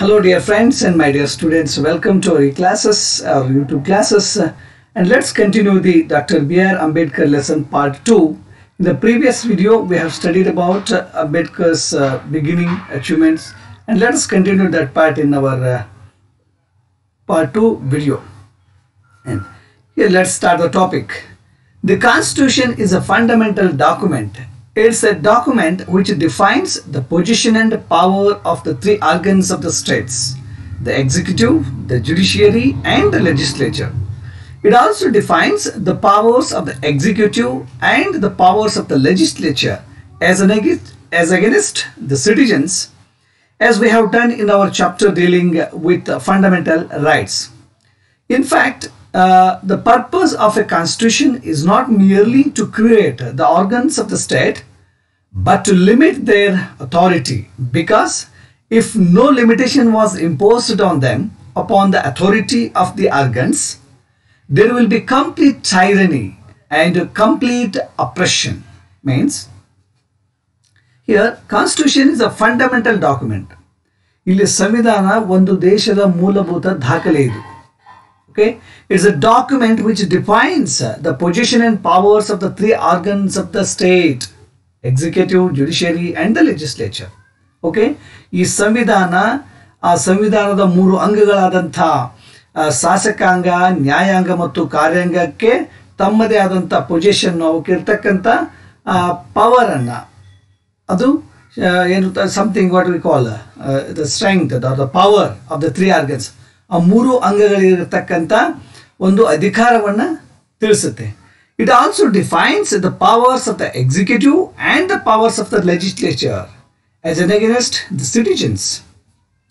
Hello dear friends and my dear students, welcome to our classes, our YouTube classes, and let's continue the Dr. B.R. Ambedkar lesson part 2. In the previous video we have studied about Ambedkar's beginning achievements, and let us continue that part in our part 2 video. And here let's start the topic. The Constitution is a fundamental document. It's a document which defines the position and power of the three organs of the states: the executive, the judiciary, and the legislature. It also defines the powers of the executive and the powers of the legislature as against the citizens, as we have done in our chapter dealing with fundamental rights. In fact, the purpose of a constitution is not merely to create the organs of the state, but to limit their authority, because if no limitation was imposed on them upon the authority of the organs, there will be complete tyranny and complete oppression. Means, here constitution is a fundamental document. ಇಲ್ಲಿ ಸಂವಿಧಾನ ಒಂದು ದೇಶದ ಮೂಲಭೂತ ದಾಖಲೆ ಇದು. Okay, it's a document which defines the position and powers of the three organs of the state: executive, judiciary, and the legislature. Okay, ಈ ಸಂವಿಧಾನ ಆ ಸಂವಿಧಾನದ ಮೂರು ಅಂಗಗಳಾದಂಥ ಶಾಸಕಾಂಗ, ನ್ಯಾಯಾಂಗ ಮತ್ತು ಕಾರ್ಯಾಂಗಕ್ಕೆ ತಮ್ಮದೇ ಆದಂಥ ಪೊಸಿಷನ್, ಅವಕ್ಕೆ ಇರ್ತಕ್ಕಂಥ ಪವರ್ ಅನ್ನ, ಅದು ಏನು something what we call the strength are the power of the three organs, ಆ ಮೂರು ಅಂಗಗಳಿರತಕ್ಕಂಥ ಒಂದು ಅಧಿಕಾರವನ್ನು ತಿಳಿಸುತ್ತೆ. It also defines the powers of the executive and the powers of the legislature as against the citizens.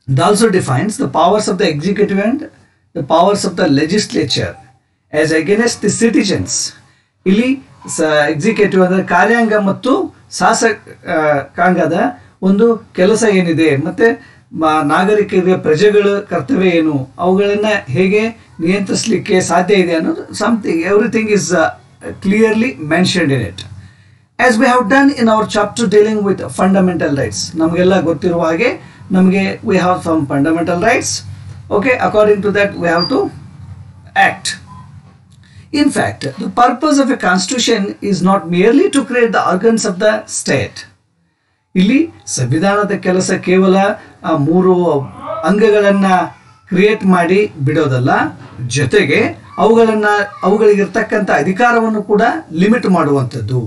It also defines the powers of the executive and the powers of the legislature as against the citizens. ಇಲ್ಲಿ executive ಅಂದರೆ ಕಾರ್ಯಾಂಗ ಮತ್ತು ಶಾಸಕಾಂಗದ ಒಂದು ಕೆಲಸ ಏನಿದೆ, ಮತ್ತು ನಾಗರಿಕರಿಗೆ ಪ್ರಜೆಗಳ ಕರ್ತವ್ಯ ಏನು, ಅವುಗಳನ್ನು ಹೇಗೆ ನಿಯಂತ್ರಿಸಲಿಕ್ಕೆ ಸಾಧ್ಯ ಇದೆ ಅನ್ನೋದು something, everything is clearly mentioned in it. As we have done in our chapter dealing with fundamental rights, ನಮಗೆಲ್ಲ ಗೊತ್ತಿರುವ ಹಾಗೆ ನಮಗೆ we have some fundamental rights. Okay, according to that we have to act. In fact, the purpose of a constitution is not merely to create the organs of the state. ಇಲ್ಲಿ ಸಂವಿಧಾನದ ಕೆಲಸ ಕೇವಲ ಆ ಮೂರು ಅಂಗಗಳನ್ನು ಕ್ರಿಯೇಟ್ ಮಾಡಿ ಬಿಡೋದಲ್ಲ, ಜೊತೆಗೆ ಅವುಗಳಿಗಿರ್ತಕ್ಕಂಥ ಅಧಿಕಾರವನ್ನು ಕೂಡ ಲಿಮಿಟ್ ಮಾಡುವಂಥದ್ದು,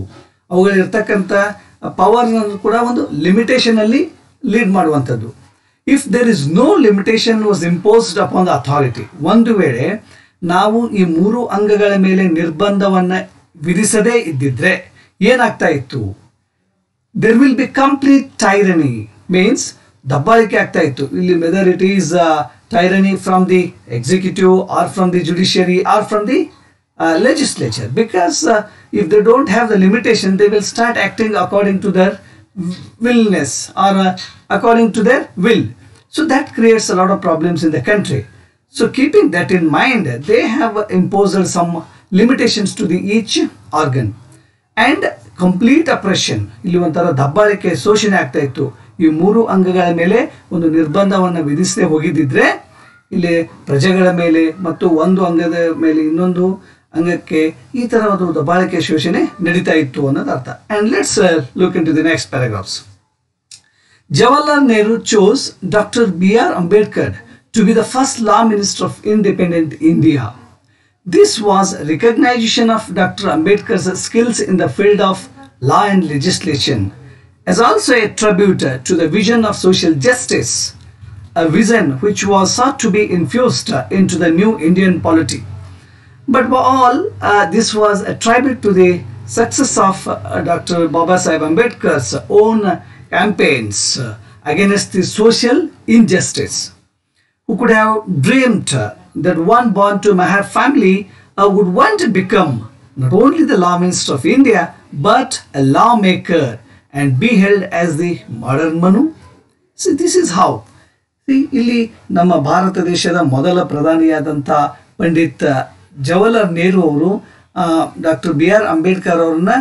ಅವುಗಳಿರ್ತಕ್ಕಂಥ ಪವರ್ನನ್ನು ಕೂಡ ಒಂದು ಲಿಮಿಟೇಷನ್ ಅಲ್ಲಿ ಲೀಡ್ ಮಾಡುವಂಥದ್ದು. If there is no limitation was imposed upon the authority, ಒಂದು ವೇಳೆ ನಾವು ಈ ಮೂರು ಅಂಗಗಳ ಮೇಲೆ ನಿರ್ಬಂಧವನ್ನು ವಿಧಿಸದೇ ಇದ್ದಿದ್ರೆ ಏನಾಗ್ತಾ ಇತ್ತು? There will be complete tyranny, means ದಬ್ಬಾಳಿಕೆ ಆಗ್ತಾ ಇತ್ತು. ಇಲ್ಲಿ whether it is tyranny from the executive or from the judiciary or from the legislature, because if they don't have the limitation, they will start acting according to their willness or according to their will. So that creates a lot of problems in the country. So keeping that in mind, they have imposed some limitations to the each organ, and complete oppression, ಇಲ್ಲಿ ಒಂಥರ ದಬ್ಬಾಳಿಕೆ, ಶೋಷಣೆ ಆಗ್ತಾ ಇತ್ತು. ಈ ಮೂರು ಅಂಗಗಳ ಮೇಲೆ ಒಂದು ನಿರ್ಬಂಧವನ್ನು ವಿಧಿಸದೆ ಹೋಗಿದ್ದಿದ್ರೆ ಇಲ್ಲಿ ಪ್ರಜೆಗಳ ಮೇಲೆ ಮತ್ತು ಒಂದು ಅಂಗದ ಮೇಲೆ ಇನ್ನೊಂದು ಅಂಗಕ್ಕೆ ಈ ತರಹದ ದಬ್ಬಾಳಿಕೆ, ಶೋಷಣೆ ನಡೀತಾ ಇತ್ತು ಅನ್ನೋದು ಅರ್ಥ. And let's look into the next paragraphs. Jawaharlal Nehru chose Dr. B.R. Ambedkar to be the first law minister of independent India. This was recognition of Dr. Ambedkar's skills in the field of law and legislation, as also a tribute to the vision of social justice, a vision which was sought to be infused into the new Indian polity. But for all, this was a tribute to the success of Dr. Babasaheb Ambedkar's own campaigns against the social injustice. Who could have dreamed that one born to a Mahar family would want to become not only the law minister of India, but a lawmaker and be held as the modern Manu? See, this is how. See, ಇಲ್ಲಿ ನಮ್ಮ ಭಾರತ ದೇಶದ ಮೊದಲ ಪ್ರಧಾನಿಯಾದಂಥ ಪಂಡಿತ್ ಜವಾಹರ್ಲಾಲ್ ನೆಹರು ಅವರು doctor B.R. Ambedkar ಅವರನ್ನ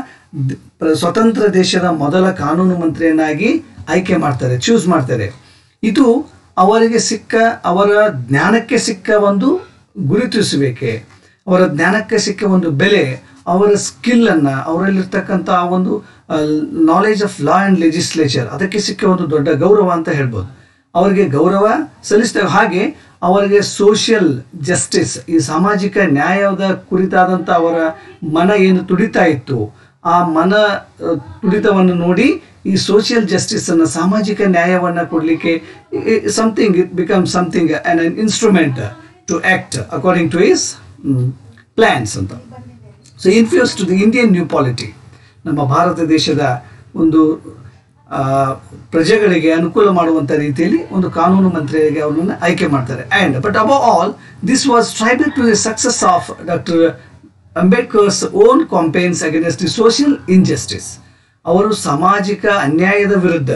ಸ್ವತಂತ್ರ ದೇಶದ ಮೊದಲ ಕಾನೂನು ಮಂತ್ರಿಯನ್ನಾಗಿ ಆಯ್ಕೆ ಮಾಡ್ತಾರೆ, ಚೂಸ್ ಮಾಡ್ತಾರೆ. ಇದು ಅವರಿಗೆ ಸಿಕ್ಕ ಅವರ ಜ್ಞಾನಕ್ಕೆ ಸಿಕ್ಕ ಒಂದು ಗುರುತಿಸುವಿಕೆ, ಅವರ ಜ್ಞಾನಕ್ಕೆ ಸಿಕ್ಕ ಒಂದು ಬೆಲೆ, ಅವರ ಸ್ಕಿಲ್ಲನ್ನು, ಅವರಲ್ಲಿರ್ತಕ್ಕಂಥ ಒಂದು knowledge of law and legislature, ಅದಕ್ಕೆ ಸಿಕ್ಕ ಒಂದು ದೊಡ್ಡ ಗೌರವ ಅಂತ ಹೇಳ್ಬೋದು. ಅವರಿಗೆ ಗೌರವ ಸಲ್ಲಿಸಿದಾಗ ಹಾಗೆ ಅವರಿಗೆ ಸೋಷಿಯಲ್ ಜಸ್ಟಿಸ್, ಈ ಸಾಮಾಜಿಕ ನ್ಯಾಯದ ಕುರಿತಾದಂಥ ಅವರ ಮನ ಏನು ತುಡಿತಾ ಇತ್ತು, ಆ ಮನ ತುಡಿತವನ್ನು ನೋಡಿ ಈ ಸೋಷಿಯಲ್ ಜಸ್ಟಿಸನ್ನು, ಸಾಮಾಜಿಕ ನ್ಯಾಯವನ್ನು ಕೊಡಲಿಕ್ಕೆ something, it become something an instrument to act according to his plans ಅಂತ. So influence to the Indian new polity, ನಮ್ಮ ಭಾರತ ದೇಶದ ಒಂದು ಪ್ರಜೆಗಳಿಗೆ ಅನುಕೂಲ ಮಾಡುವಂಥ ರೀತಿಯಲ್ಲಿ ಒಂದು ಕಾನೂನು ಮಂತ್ರಿಯಾಗಿ ಅವರನ್ನು ಆಯ್ಕೆ ಮಾಡ್ತಾರೆ. And but above all this was tribal to the success of doctor Ambedkar's own campaigns against the social injustice. ಅವರು ಸಾಮಾಜಿಕ ಅನ್ಯಾಯದ ವಿರುದ್ಧ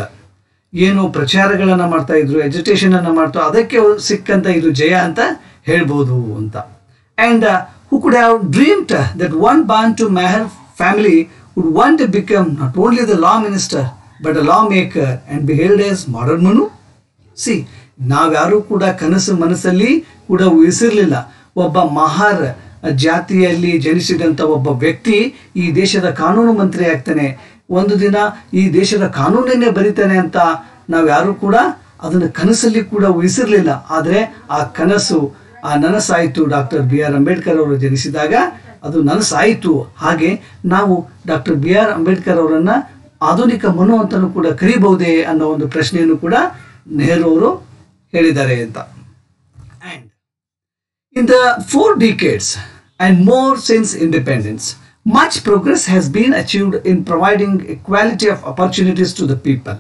ಏನು ಪ್ರಚಾರಗಳನ್ನು ಮಾಡ್ತಾ ಇದ್ರು, ಎಜುಟೇಷನನ್ನು ಮಾಡ್ತಾ, ಅದಕ್ಕೆ ಸಿಕ್ಕಂಥ ಇದು ಜಯ ಅಂತ ಹೇಳ್ಬೋದು ಅಂತ. And who could have dreamed that one born to Meher family would one day become not only the law minister but a lawmaker and be hailed as modern Manu? See, ನಾವ್ಯಾರೂ ಕೂಡ ಕನಸು ಮನಸ್ಸಲ್ಲಿ ಕೂಡ ಊಹಿಸಿರಲಿಲ್ಲ ಒಬ್ಬ ಮಹಾರ್ ಜಾತಿಯಲ್ಲಿ ಜನಿಸಿದಂಥ ಒಬ್ಬ ವ್ಯಕ್ತಿ ಈ ದೇಶದ ಕಾನೂನು ಮಂತ್ರಿ ಆಗ್ತಾನೆ, ಒಂದು ದಿನ ಈ ದೇಶದ ಕಾನೂನನ್ನೇ ಬರೀತಾನೆ ಅಂತ ನಾವ್ಯಾರೂ ಕೂಡ ಅದನ್ನು ಕನಸಲ್ಲಿ ಕೂಡ ಊಹಿಸಿರಲಿಲ್ಲ. ಆದರೆ ಆ ಕನಸು, ಆ ನನಸಾಯಿತು. Doctor B.R. ಅಂಬೇಡ್ಕರ್ ಅವರು ಜನಿಸಿದಾಗ ಅದು ನನಸಾಯಿತು. ಹಾಗೆ ನಾವು ಡಾಕ್ಟರ್ B.R. ಅಂಬೇಡ್ಕರ್ ಅವರನ್ನು ಆಧುನಿಕ ಮನು ಅಂತಲೂ ಕೂಡ ಕರೀಬಹುದೇ ಅನ್ನೋ ಒಂದು ಪ್ರಶ್ನೆಯನ್ನು ಕೂಡ ನೆಹರು ಅವರು ಹೇಳಿದ್ದಾರೆ ಅಂತ. And in the 4 decades and more since independence, much progress has been achieved in providing equality of opportunities to the people.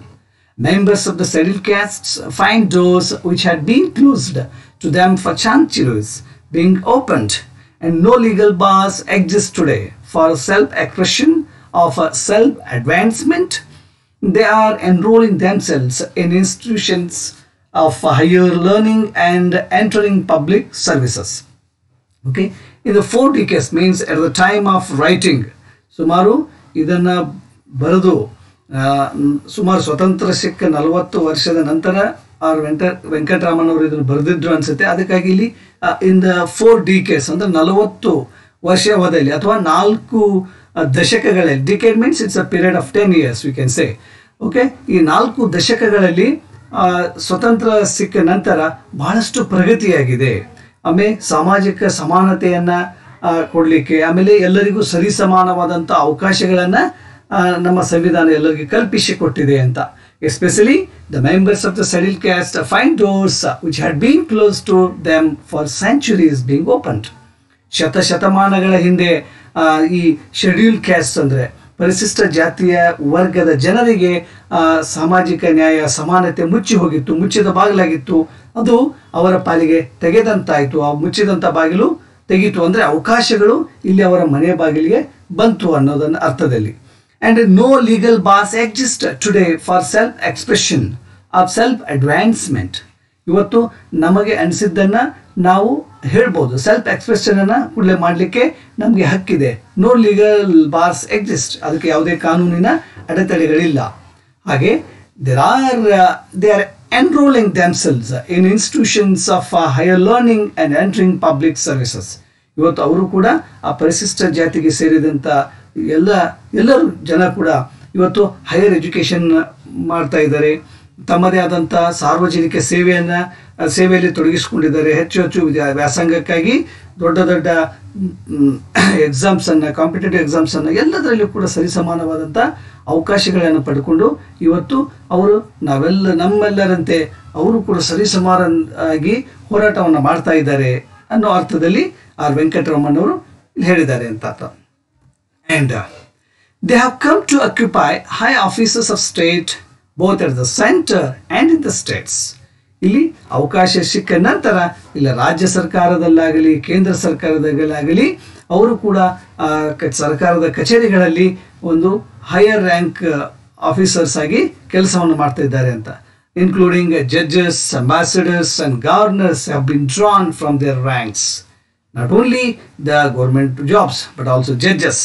Members of the scheduled castes find doors which had been closed to them for centuries being opened, and no legal bars exist today for self-expression of self-advancement. They are enrolling themselves in institutions of higher learning and entering public services. Okay, in the 4 decades means at the time of writing, ಸುಮಾರು ಇದನ್ನು ಬರೆದು ಸುಮಾರು ಸ್ವತಂತ್ರ ಸಿಕ್ಕ 40 ವರ್ಷದ ನಂತರ ವೆಂಕಟರಾಮನ್ ಅವರು ಇದನ್ನು ಬರೆದಿದ್ರು ಅನ್ಸುತ್ತೆ. ಅದಕ್ಕಾಗಿ ಇಲ್ಲಿ ಇನ್ ದ 4 decades ಅಂದರೆ 40 ವರ್ಷಾವಧಿಯಲ್ಲಿ ಅಥವಾ 4 ದಶಕಗಳಲ್ಲಿ, decade means it's a period of 10 years we can say. Okay, ಈ 4 ದಶಕಗಳಲ್ಲಿ ಸ್ವತಂತ್ರ ಸಿಕ್ಕ ನಂತರ ಬಹಳಷ್ಟು ಪ್ರಗತಿಯಾಗಿದೆ. ಆಮೇಲೆ ಸಾಮಾಜಿಕ ಸಮಾನತೆಯನ್ನು ಕೊಡಲಿಕ್ಕೆ, ಆಮೇಲೆ ಎಲ್ಲರಿಗೂ ಸರಿಸಮಾನವಾದಂಥ ಅವಕಾಶಗಳನ್ನು ನಮ್ಮ ಸಂವಿಧಾನ ಎಲ್ಲರಿಗೂ ಕಲ್ಪಿಸಿಕೊಟ್ಟಿದೆ ಅಂತ. Especially the members of the scheduled caste find doors which had been closed to them for centuries being opened. ಶತಮಾನಗಳ ಹಿಂದೆ ಈ ಶೆಡ್ಯೂಲ್ಡ್ ಕ್ಯಾಸ್ಟ್ ಅಂದರೆ ಪರಿಶಿಷ್ಟ ಜಾತಿಯ ವರ್ಗದ ಜನರಿಗೆ ಸಾಮಾಜಿಕ ನ್ಯಾಯ, ಸಮಾನತೆ ಮುಚ್ಚಿ ಹೋಗಿತ್ತು, ಮುಚ್ಚಿದ ಬಾಗಿಲಾಗಿತ್ತು. ಅದು ಅವರ ಪಾಲಿಗೆ ತೆಗೆದಂತಾಯಿತು. ಆ ಮುಚ್ಚಿದಂಥ ಬಾಗಿಲು ತೆಗೀತು ಅಂದರೆ ಅವಕಾಶಗಳು ಇಲ್ಲಿ ಅವರ ಮನೆಯ ಬಾಗಿಲಿಗೆ ಬಂತು ಅನ್ನೋದನ್ನ ಅರ್ಥದಲ್ಲಿ. And no legal bars exist today for self-expression of self-advancement. ಇವತ್ತು ನಮಗೆ ಅನಿಸಿದ್ದನ್ನು ನಾವು ಹೇಳ್ಬೋದು, ಸೆಲ್ಫ್ ಎಕ್ಸ್ಪ್ರೆಷನನ್ನು ಕೂಡಲೇ ಮಾಡಲಿಕ್ಕೆ ನಮಗೆ ಹಕ್ಕಿದೆ. ನೋ ಲೀಗಲ್ ಬಾರ್ಸ್ ಎಕ್ಸಿಸ್ಟ್, ಅದಕ್ಕೆ ಯಾವುದೇ ಕಾನೂನಿನ ಅಡೆತಡೆಗಳಿಲ್ಲ. ಹಾಗೆ they are enrolling themselves in institutions of higher learning and entering public services. ಇವತ್ತು ಅವರು ಕೂಡ ಆ ಪರಿಶಿಷ್ಟ ಜಾತಿಗೆ ಸೇರಿದಂಥ ಎಲ್ಲರೂ ಜನ ಕೂಡ ಇವತ್ತು ಹೈಯರ್ ಎಜುಕೇಷನ್ ಮಾಡ್ತಾ ಇದ್ದಾರೆ. ತಮ್ಮದೇ ಆದಂಥ ಸಾರ್ವಜನಿಕ ಸೇವೆಯಲ್ಲಿ ತೊಡಗಿಸಿಕೊಂಡಿದ್ದಾರೆ. ಹೆಚ್ಚು ವ್ಯಾಸಂಗಕ್ಕಾಗಿ ದೊಡ್ಡ ಎಕ್ಸಾಮ್ಸನ್ನು, ಕಾಂಪಿಟೇಟಿವ್ ಎಕ್ಸಾಮ್ಸನ್ನು ಎಲ್ಲದರಲ್ಲೂ ಕೂಡ ಸರಿಸಮಾನವಾದಂಥ ಅವಕಾಶಗಳನ್ನು ಪಡ್ಕೊಂಡು ಇವತ್ತು ಅವರು ನಮ್ಮೆಲ್ಲರಂತೆ ಅವರು ಕೂಡ ಸರಿಸಮಾನಾಗಿ ಹೋರಾಟವನ್ನು ಮಾಡ್ತಾ ಇದ್ದಾರೆ ಅನ್ನೋ ಅರ್ಥದಲ್ಲಿ ಆರ್ ವೆಂಕಟರಾಮನ್ ಅವರು ಹೇಳಿದ್ದಾರೆ ಅಂತ. And they have come to occupy high offices of state both at the center and in the states. ಇಲ್ಲಿ ಅವಕಾಶ ಸಿಕ್ಕ ನಂತರ ಇಲ್ಲ ರಾಜ್ಯ ಸರ್ಕಾರದಲ್ಲಾಗಲಿ ಕೇಂದ್ರ ಸರ್ಕಾರದಲ್ಲಾಗಲಿ ಅವರು ಕೂಡ ಸರ್ಕಾರದ ಕಚೇರಿಗಳಲ್ಲಿ ಒಂದು ಹೈಯರ್ ರ್ಯಾಂಕ್ ಆಫೀಸರ್ಸ್ ಆಗಿ ಕೆಲಸವನ್ನು ಮಾಡ್ತಾ ಇದ್ದಾರೆ ಅಂತ. Including judges, ambassadors and governors have been drawn from their ranks. Not only the government jobs but also judges.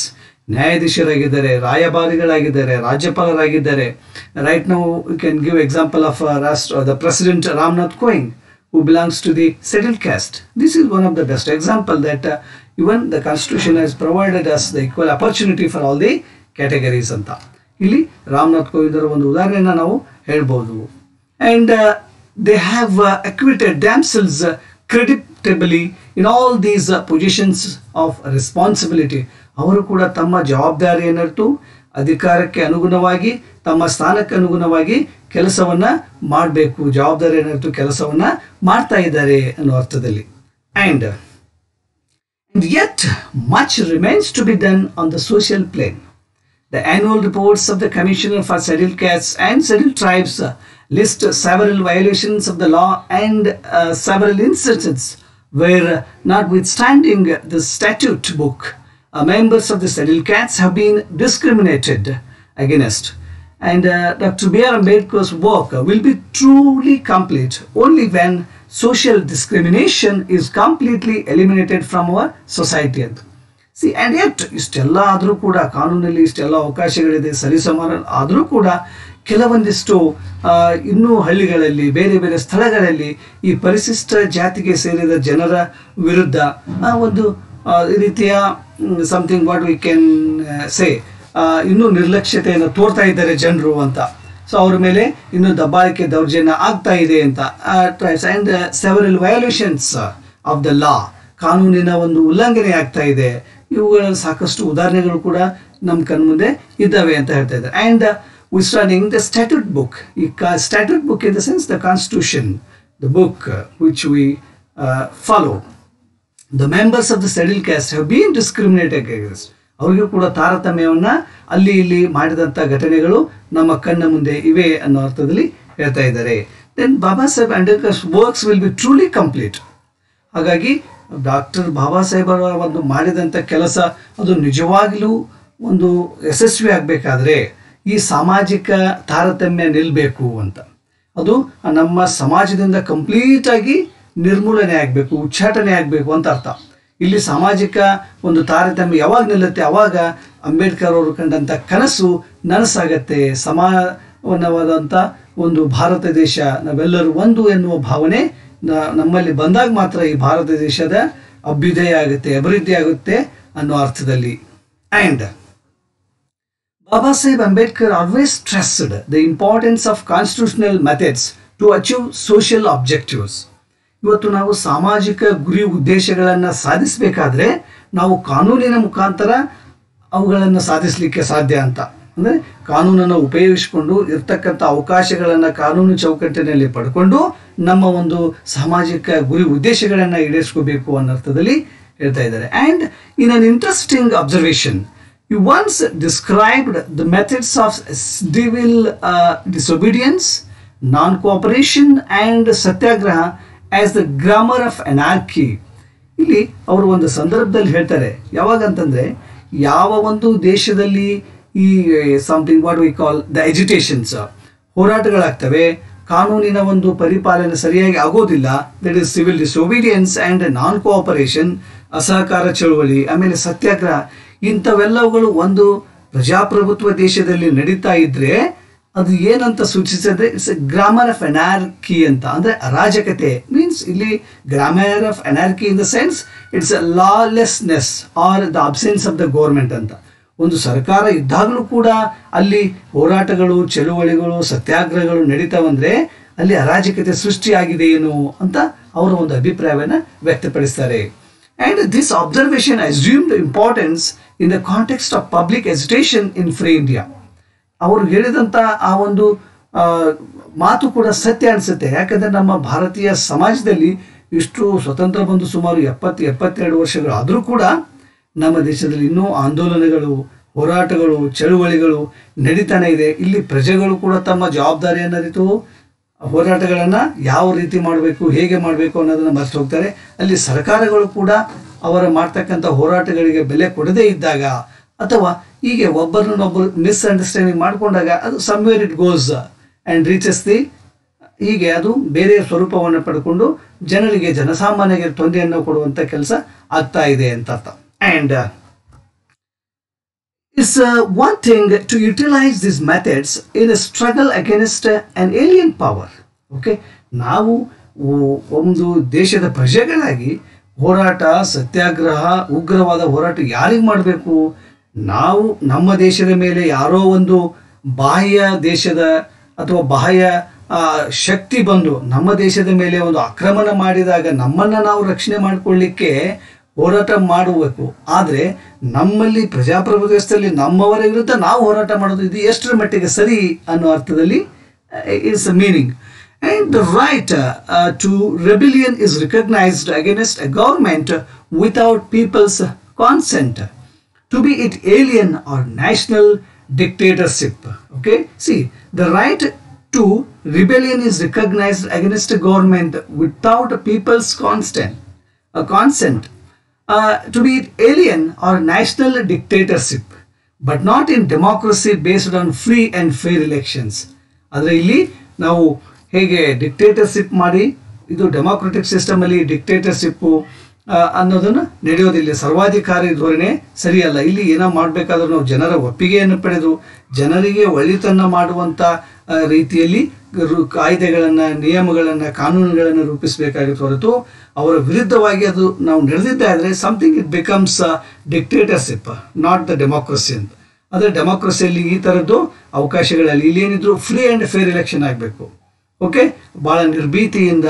ನ್ಯಾಯಾಧೀಶರಾಗಿದ್ದಾರೆ, ರಾಯಭಾರಿಗಳಾಗಿದ್ದಾರೆ, ರಾಜ್ಯಪಾಲರಾಗಿದ್ದಾರೆ. Right now you can give example of the president Ramnath Kovind who belongs to the scheduled caste. This is one of the best example that even the constitution has provided us the equal opportunity for all the categories ಅಂತ ಇಲ್ಲಿ ರಾಮನಾಥ್ ಕೋವಿಂದರ ಒಂದು ಉದಾಹರಣೆಯನ್ನು ನಾವು ಹೇಳ್ಬೋದು. And they have acquitted themselves creditably in all these positions of responsibility. ಅವರು ಕೂಡ ತಮ್ಮ ಜವಾಬ್ದಾರಿಯನ್ನರ್ತು ಅಧಿಕಾರಕ್ಕೆ ಅನುಗುಣವಾಗಿ ತಮ್ಮ ಸ್ಥಾನಕ್ಕೆ ಅನುಗುಣವಾಗಿ ಕೆಲಸವನ್ನ ಮಾಡಬೇಕು, ಜವಾಬ್ದಾರಿಯನ್ನರ್ತು ಕೆಲಸವನ್ನ ಮಾಡ್ತಾ ಇದ್ದಾರೆ ಅನ್ನೋ ಅರ್ಥದಲ್ಲಿ. And yet much remains to be done on the social plane. The annual reports of the Commissioner for Scheduled Castes and Scheduled Tribes list several violations of the law and several instances where, notwithstanding the statute book, members of the scheduled castes have been discriminated against. And Dr. B.R.AMBEDKAR's work will be truly complete only when social discrimination is completely eliminated from our society. See, and yet ಇಷ್ಟೆಲ್ಲ ಆದರೂ ಕೂಡ ಕಾನೂನಲ್ಲಿ ಇಷ್ಟೆಲ್ಲ ಅವಕಾಶಗಳಿದೆ, ಸರಿಸಮಾನ ಆದರೂ ಕೂಡ ಕೆಲವೊಂದಿಷ್ಟು ಇನ್ನೂ ಹಳ್ಳಿಗಳಲ್ಲಿ ಬೇರೆ ಬೇರೆ ಸ್ಥಳಗಳಲ್ಲಿ ಈ ಪರಿಶಿಷ್ಟ ಜಾತಿಗೆ ಸೇರಿದ ಜನರ ವಿರುದ್ಧ ಒಂದು ರೀತಿಯ something what we can say ಇನ್ನೂ ನಿರ್ಲಕ್ಷ್ಯತೆಯನ್ನು ತೋರ್ತಾ ಇದ್ದಾರೆ ಜನರು ಅಂತ. ಸೊ ಅವ್ರ ಮೇಲೆ ಇನ್ನೂ ದಬ್ಬಾಳಿಕೆ ದೌರ್ಜನ್ಯ ಆಗ್ತಾ ಇದೆ ಅಂತ. And several violations of the law, ಕಾನೂನಿನ ಒಂದು ಉಲ್ಲಂಘನೆ ಆಗ್ತಾ ಇದೆ. ಇವುಗಳ ಸಾಕಷ್ಟು ಉದಾಹರಣೆಗಳು ಕೂಡ ನಮ್ಮ ಕಣ್ಮುಂದೆ ಇದ್ದಾವೆ ಅಂತ ಹೇಳ್ತಾ ಇದ್ದಾರೆ. And withstanding the statute book, statute book in the sense the constitution, the book which we follow, the members of the scheduled caste have been discriminated against. ಅವರಿಗೂ ಕೂಡ ತಾರತಮ್ಯವನ್ನ ಅಲ್ಲಿ ಇಲ್ಲಿ ಮಾಡಿದಂಥ ಘಟನೆಗಳು ನಮ್ಮ ಕಣ್ಣ ಮುಂದೆ ಇವೆ ಅನ್ನೋ ಅರ್ಥದಲ್ಲಿ ಹೇಳ್ತಾ ಇದ್ದಾರೆ. Then Baba Saheb Ambedkar's works will be truly complete. ಹಾಗಾಗಿ ಡಾಕ್ಟರ್ ಬಾಬಾ ಸಾಹೇಬರ ಒಂದು ಮಾಡಿದಂಥ ಕೆಲಸ ಅದು ನಿಜವಾಗಲೂ ಒಂದು ಯಶಸ್ವಿ ಆಗಬೇಕಾದ್ರೆ ಈ ಸಾಮಾಜಿಕ ತಾರತಮ್ಯ ನಿಲ್ಲಬೇಕು ಅಂತ, ಅದು ನಮ್ಮ ಸಮಾಜದಿಂದ ಕಂಪ್ಲೀಟ್ ಆಗಿ ನಿರ್ಮೂಲನೆ ಆಗಬೇಕು, ಉಚ್ಚಾಟನೆ ಆಗಬೇಕು ಅಂತ ಅರ್ಥ. ಇಲ್ಲಿ ಸಾಮಾಜಿಕ ಒಂದು ತಾರತಮ್ಯ ಯಾವಾಗ ನಿಲ್ಲುತ್ತೆ, ಆವಾಗ ಅಂಬೇಡ್ಕರ್ ಅವರು ಕಂಡಂಥ ಕನಸು ನನಸಾಗತ್ತೆ. ಸಮಾನವಾದಂಥ ಒಂದು ಭಾರತ ದೇಶ, ನಾವೆಲ್ಲರೂ ಒಂದು ಎನ್ನುವ ಭಾವನೆ ನಮ್ಮಲ್ಲಿ ಬಂದಾಗ ಮಾತ್ರ ಈ ಭಾರತ ದೇಶದ ಅಭ್ಯುದಯ ಆಗುತ್ತೆ, ಅಭಿವೃದ್ಧಿ ಆಗುತ್ತೆ ಅನ್ನೋ ಅರ್ಥದಲ್ಲಿ. And Baba Sahib Ambedkar always stressed the importance of constitutional methods to achieve social objectives. ಇವತ್ತು ನಾವು ಸಾಮಾಜಿಕ ಗುರಿ ಉದ್ದೇಶಗಳನ್ನು ಸಾಧಿಸಬೇಕಾದ್ರೆ ನಾವು ಕಾನೂನಿನ ಮುಖಾಂತರ ಅವುಗಳನ್ನು ಸಾಧಿಸಲಿಕ್ಕೆ ಸಾಧ್ಯ ಅಂತ. ಅಂದರೆ ಕಾನೂನನ್ನು ಉಪಯೋಗಿಸಿಕೊಂಡು ಇರ್ತಕ್ಕಂಥ ಅವಕಾಶಗಳನ್ನು ಕಾನೂನು ಚೌಕಟ್ಟಿನಲ್ಲಿ ಪಡ್ಕೊಂಡು ನಮ್ಮ ಒಂದು ಸಾಮಾಜಿಕ ಗುರಿ ಉದ್ದೇಶಗಳನ್ನು ಈಡೇರಿಸ್ಕೋಬೇಕು ಅನ್ನೋ ಅರ್ಥದಲ್ಲಿ ಹೇಳ್ತಾ ಇದ್ದಾರೆ. And in an interesting observation, he once described the methods of civil disobedience, non-cooperation and satyagraha as the grammar of anarchy. ಇಲ್ಲಿ ಅವರು ಒಂದು ಸಂದರ್ಭದಲ್ಲಿ ಹೇಳ್ತಾರೆ, ಯಾವಾಗಂತಂದರೆ ಯಾವ ಒಂದು ದೇಶದಲ್ಲಿ ಈ something what we call the agitations, ಹೋರಾಟಗಳಾಗ್ತವೆ, ಕಾನೂನಿನ ಒಂದು ಪರಿಪಾಲನೆ ಸರಿಯಾಗಿ ಆಗೋದಿಲ್ಲ, that is civil disobedience and non cooperation, ಅಸಹಕಾರ ಚಳುವಳಿ, ಆಮೇಲೆ ಸತ್ಯಾಗ್ರಹ, ಇಂಥವೆಲ್ಲವುಗಳು ಒಂದು ಪ್ರಜಾಪ್ರಭುತ್ವ ದೇಶದಲ್ಲಿ ನಡೀತಾ ಇದ್ರೆ ಅದು ಏನಂತ ಸೂಚಿಸಿದ್ರೆ it's a grammar of anarchy ಅಂತ. ಅಂದರೆ ಅರಾಜಕತೆ ಮೀನ್ಸ್ ಇಲ್ಲಿ grammar of anarchy in the sense it's a lawlessness or the absence of the government ಅಂತ. ಒಂದು ಸರ್ಕಾರ ಇದ್ದಾಗಲೂ ಕೂಡ ಅಲ್ಲಿ ಹೋರಾಟಗಳು, ಚಳುವಳಿಗಳು, ಸತ್ಯಾಗ್ರಹಗಳು ನಡೀತಾವಂದ್ರೆ ಅಲ್ಲಿ ಅರಾಜಕತೆ ಸೃಷ್ಟಿಯಾಗಿದೆ ಏನು ಅಂತ ಅವರ ಒಂದು ಅಭಿಪ್ರಾಯವನ್ನು ವ್ಯಕ್ತಪಡಿಸ್ತಾರೆ. And this observation assumed importance in the context of public agitation in free India. ಅವರು ಹೇಳಿದಂಥ ಆ ಒಂದು ಮಾತು ಕೂಡ ಸತ್ಯ ಅನಿಸುತ್ತೆ. ಯಾಕಂದರೆ ನಮ್ಮ ಭಾರತೀಯ ಸಮಾಜದಲ್ಲಿ ಇಷ್ಟು ಸ್ವತಂತ್ರ ಬಂದು ಸುಮಾರು 70-72 ವರ್ಷಗಳು ಆದರೂ ಕೂಡ ನಮ್ಮ ದೇಶದಲ್ಲಿ ಇನ್ನೂ ಆಂದೋಲನಗಳು, ಹೋರಾಟಗಳು, ಚಳುವಳಿಗಳು ನಡೀತಾನೆ ಇದೆ. ಇಲ್ಲಿ ಪ್ರಜೆಗಳು ಕೂಡ ತಮ್ಮ ಜವಾಬ್ದಾರಿಯನ್ನು ಅರಿತು ಹೋರಾಟಗಳನ್ನು ಯಾವ ರೀತಿ ಮಾಡಬೇಕು, ಹೇಗೆ ಮಾಡಬೇಕು ಅನ್ನೋದನ್ನು ಮರೆತು ಹೋಗ್ತಾರೆ. ಅಲ್ಲಿ ಸರ್ಕಾರಗಳು ಕೂಡ ಅವರ ಮಾಡ್ತಕ್ಕಂಥ ಹೋರಾಟಗಳಿಗೆ ಬೆಲೆ ಕೊಡದೇ ಇದ್ದಾಗ ಅಥವಾ ಹೀಗೆ ಒಬ್ಬರನ್ನೊಬ್ಬರು ಮಿಸ್ಅಂಡರ್ಸ್ಟ್ಯಾಂಡಿಂಗ್ ಮಾಡಿಕೊಂಡಾಗ ಅದು somewhere it goes and reaches the, ಹೀಗೆ ಅದು ಬೇರೆ ಸ್ವರೂಪವನ್ನು ಪಡ್ಕೊಂಡು ಜನರಿಗೆ, ಜನಸಾಮಾನ್ಯರಿಗೆ ತೊಂದರೆಯನ್ನು ಕೊಡುವಂಥ ಕೆಲಸ ಆಗ್ತಾ ಇದೆ ಅಂತ ಅರ್ಥ. And It's one thing to utilize these methods in a struggle against an alien power. Okay, ನಾವು ಒಂದು ದೇಶದ ಪ್ರಜೆಗಳಾಗಿ ಹೋರಾಟ, ಸತ್ಯಾಗ್ರಹ, ಉಗ್ರವಾದ ಹೋರಾಟ ಯಾರಿಗೆ ಮಾಡಬೇಕು? ನಾವು ನಮ್ಮ ದೇಶದ ಮೇಲೆ ಯಾರೋ ಒಂದು ಬಾಹ್ಯ ದೇಶದ ಅಥವಾ ಬಾಹ್ಯ ಶಕ್ತಿ ಬಂದು ನಮ್ಮ ದೇಶದ ಮೇಲೆ ಒಂದು ಆಕ್ರಮಣ ಮಾಡಿದಾಗ ನಮ್ಮನ್ನು ನಾವು ರಕ್ಷಣೆ ಮಾಡಿಕೊಳ್ಳಿಕ್ಕೆ ಹೋರಾಟ ಮಾಡಬೇಕು. ಆದರೆ ನಮ್ಮಲ್ಲಿ ಪ್ರಜಾಪ್ರಭುತ್ವದಲ್ಲಿ ನಮ್ಮವರ ವಿರುದ್ಧ ನಾವು ಹೋರಾಟ ಮಾಡೋದು ಇದು ಎಷ್ಟರ ಮಟ್ಟಿಗೆ ಸರಿ ಅನ್ನೋ ಅರ್ಥದಲ್ಲಿ it's a meaning. And the right to rebellion is recognized against a government without people's consent, to be it alien or national dictatorship. Okay, see, the right to rebellion is recognized against a government without people's consent, to be it alien or national dictatorship, but not in democracy based on free and fair elections. ಆದರೆ ಇಲ್ಲಿ ನಾವು ಹೇಗೆ dictatorship ಮಾಡಿ, ಇದು democratic ಸಿಸ್ಟಮಲ್ಲಿ ಡಿಕ್ಟೇಟರ್ಶಿಪ್ಪು ಅನ್ನೋದನ್ನು ನಡೆಯೋದಿಲ್ಲ. ಸರ್ವಾಧಿಕಾರಿ ಧೋರಣೆ ಸರಿಯಲ್ಲ. ಇಲ್ಲಿ ಏನೋ ಮಾಡಬೇಕಾದ್ರೂ ನಾವು ಜನರ ಒಪ್ಪಿಗೆಯನ್ನು ಪಡೆದು ಜನರಿಗೆ ಒಳಿತನ್ನು ಮಾಡುವಂಥ ರೀತಿಯಲ್ಲಿ ಕಾಯ್ದೆಗಳನ್ನು, ನಿಯಮಗಳನ್ನು, ಕಾನೂನುಗಳನ್ನು ರೂಪಿಸಬೇಕಾಗಿತ್ತು ಹೊರತು ಅವರ ವಿರುದ್ಧವಾಗಿ ಅದು ನಾವು ನಡೆದಿದ್ದಾದರೆ something it becomes dictatorship, not the democracy ಅಂತ. ಆದರೆ ಡೆಮೋಕ್ರಸಿಯಲ್ಲಿ ಈ ಥರದ್ದು ಅವಕಾಶಗಳಲ್ಲಿ ಇಲ್ಲಿ ಏನಿದ್ರು ಫ್ರೀ ಆ್ಯಂಡ್ ಫೇರ್ ಎಲೆಕ್ಷನ್ ಆಗಬೇಕು. ಓಕೆ, ಭಾಳ ನಿರ್ಭೀತಿಯಿಂದ,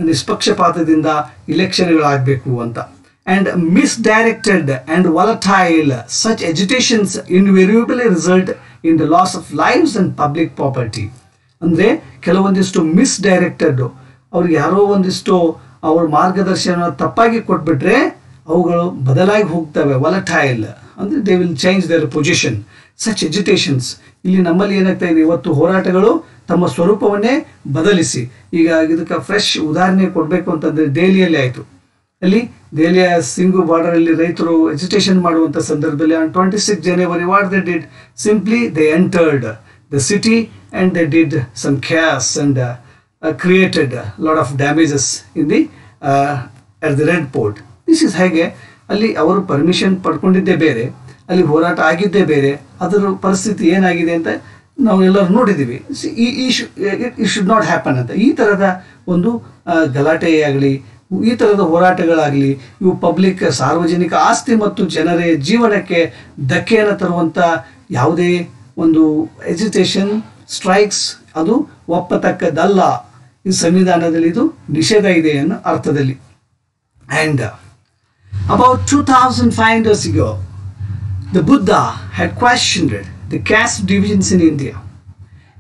ನಿಷ್ಪಕ್ಷಪಾತದಿಂದ ಇಲೆಕ್ಷನ್ಗಳಾಗಬೇಕು ಅಂತ. And misdirected and volatile such agitations invariably result in the loss of lives and public property. ಅಂದರೆ ಕೆಲವೊಂದಿಷ್ಟು ಮಿಸ್ಡೈರೆಕ್ಟೆಡ್, ಅವ್ರಿಗೆ ಯಾರೋ ಒಂದಿಷ್ಟು ಅವ್ರ ಮಾರ್ಗದರ್ಶನ ತಪ್ಪಾಗಿ ಕೊಟ್ಬಿಟ್ರೆ ಅವುಗಳು ಬದಲಾಗಿ ಹೋಗ್ತವೆ. ವಾಲಟೈಲ್ ಅಂದರೆ they will change their position. Such agitations, ಇಲ್ಲಿ ನಮ್ಮಲ್ಲಿ ಏನಾಗ್ತಾ ಇದೆ, ಇವತ್ತು ಹೋರಾಟಗಳು ತಮ್ಮ ಸ್ವರೂಪವನ್ನೇ ಬದಲಿಸಿ, ಈಗ ಇದಕ್ಕೆ ಫ್ರೆಶ್ ಉದಾಹರಣೆ ಕೊಡಬೇಕು ಅಂತಂದರೆ ದೆಹಲಿಯಲ್ಲಿ ಆಯಿತು. ಅಲ್ಲಿ ದೆಹಲಿಯ ಸಿಂಗು ಬಾರ್ಡರಲ್ಲಿ ರೈತರು ಎಜಿಟೇಷನ್ ಮಾಡುವಂಥ ಸಂದರ್ಭದಲ್ಲಿ on 26 January what they did, simply they entered the city and they did some chaos and created a lot of damages in the at the red port. This is ಹೇಗೆ, ಅಲ್ಲಿ ಅವರು ಪರ್ಮಿಷನ್ ಪಡ್ಕೊಂಡಿದ್ದೇ ಬೇರೆ, ಅಲ್ಲಿ ಹೋರಾಟ ಆಗಿದ್ದೇ ಬೇರೆ, ಅದರ ಪರಿಸ್ಥಿತಿ ಏನಾಗಿದೆ ಅಂತ ನಾವು ಎಲ್ಲರೂ ನೋಡಿದ್ದೀವಿ. ಇಟ್ ಶುಡ್ ನಾಟ್ ಹ್ಯಾಪನ್ ಅಂತ. ಈ ಥರದ ಒಂದು ಗಲಾಟೆಯಾಗಲಿ, ಈ ಥರದ ಹೋರಾಟಗಳಾಗಲಿ, ಇವು ಪಬ್ಲಿಕ್ ಸಾರ್ವಜನಿಕ ಆಸ್ತಿ ಮತ್ತು ಜನರ ಜೀವನಕ್ಕೆ ಧಕ್ಕೆಯನ್ನು ತರುವಂಥ ಯಾವುದೇ ಒಂದು ಎಜಿಟೇಷನ್, ಸ್ಟ್ರೈಕ್ಸ್ ಅದು ಒಪ್ಪತಕ್ಕದ್ದಲ್ಲ. ಈ ಸಂವಿಧಾನದಲ್ಲಿ ಇದು ನಿಷೇಧ ಇದೆ ಅನ್ನೋ ಅರ್ಥದಲ್ಲಿ. And about 2500 years ago, the Buddha had questioned the caste divisions in India.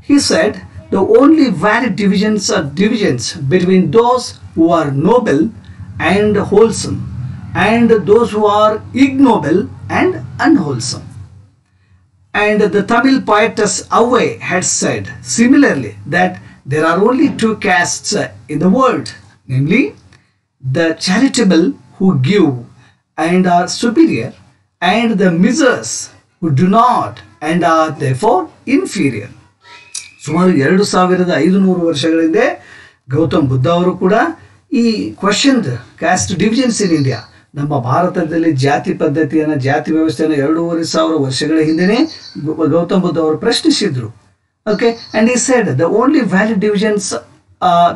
He said the only valid divisions are divisions between those who are noble and wholesome and those who are ignoble and unwholesome. And the Tamil poetess Avai had said similarly that there are only two castes in the world, namely the charitable who give and are superior, and the misers who do not and are therefore inferior. ಸುಮಾರು 2500 ವರ್ಷಗಳ ಹಿಂದೆ ಗೌತಮ್ ಬುದ್ಧ ಅವರು ಕೂಡ ಈ questioned caste divisions in India, ನಮ್ಮ ಭಾರತದಲ್ಲಿ ಜಾತಿ ಪದ್ಧತಿಯನ್ನು, ಜಾತಿ ವ್ಯವಸ್ಥೆಯನ್ನು 2500 ವರ್ಷಗಳ ಹಿಂದೆಯೇ ಗೌತಮ್ ಬುದ್ಧ ಅವರು ಪ್ರಶ್ನಿಸಿದ್ರು. Okay, and he said the only valid divisions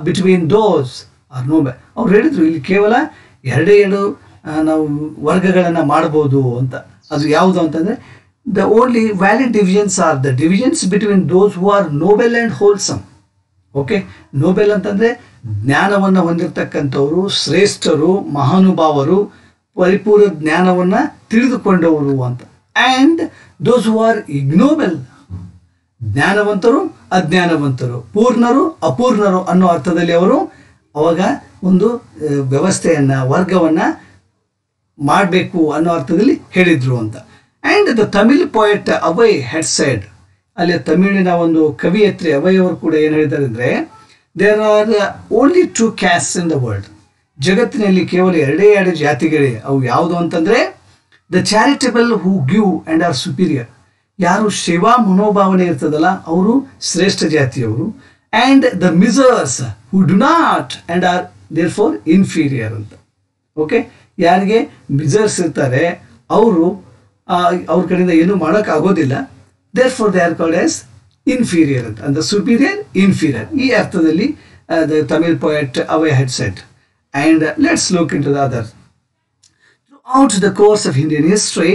between those are no. ಅವ್ರು ಹೇಳಿದ್ರು ಇಲ್ಲಿ ಕೇವಲ ಎರಡು ನಾವು ವರ್ಗಗಳನ್ನು ಮಾಡ್ಬೋದು ಅಂತ. ಅದು ಯಾವುದು ಅಂತಂದರೆ the only valid divisions are the divisions between those who are Nobel and wholesome. Okay, Nobel ಅಂತಂದರೆ ಜ್ಞಾನವನ್ನು ಹೊಂದಿರತಕ್ಕಂಥವರು, ಶ್ರೇಷ್ಠರು, ಮಹಾನುಭಾವರು, ಪರಿಪೂರ್ಣ ಜ್ಞಾನವನ್ನು ತಿಳಿದುಕೊಂಡವರು ಅಂತ. And those who are Ig Nobel, ಜ್ಞಾನವಂತರು, ಅಜ್ಞಾನವಂತರು, ಪೂರ್ಣರು, ಅಪೂರ್ಣರು ಅನ್ನೋ ಅರ್ಥದಲ್ಲಿ ಅವರು ಅವಾಗ ಒಂದು ವ್ಯವಸ್ಥೆಯನ್ನು, ವರ್ಗವನ್ನು ಮಾಡಬೇಕು ಅನ್ನೋ ಅರ್ಥದಲ್ಲಿ ಹೇಳಿದರು ಅಂತ. And the Tamil poet away had shed, ಅಲ್ಲಿ ತಮಿಳಿನ ಒಂದು ಕವಿಯತ್ರಿ ಅವೈ ಅವರು ಕೂಡ ಏನು ಹೇಳಿದ್ದಾರೆ ಅಂದರೆ, there are only 2 castes in the world. ಜಗತ್ತಿನಲ್ಲಿ ಕೇವಲ 2 ಜಾತಿಗಳೇ. ಅವು ಯಾವುದು ಅಂತಂದರೆ the charitable who give and are superior, ಯಾರು ಸೇವಾ ಮನೋಭಾವನೆ ಇರ್ತದಲ್ಲ ಅವರು ಶ್ರೇಷ್ಠ ಜಾತಿಯವರು. And the misers who do not and are therefore inferior ಅಂತ. ಓಕೆ, ಯಾರಿಗೆ ಮಿಸರ್ಸ್ ಇರ್ತಾರೆ ಅವರು ಅವ್ರ ಕಡೆಯಿಂದ ಏನು ಮಾಡೋಕ್ಕಾಗೋದಿಲ್ಲ. therefore they are called as inferior ಅಂತ, and the superior inferior ಈ ಅರ್ಥದಲ್ಲಿ the Tamil poet Avai had said. And let's look into the other. Throughout the course of Indian history,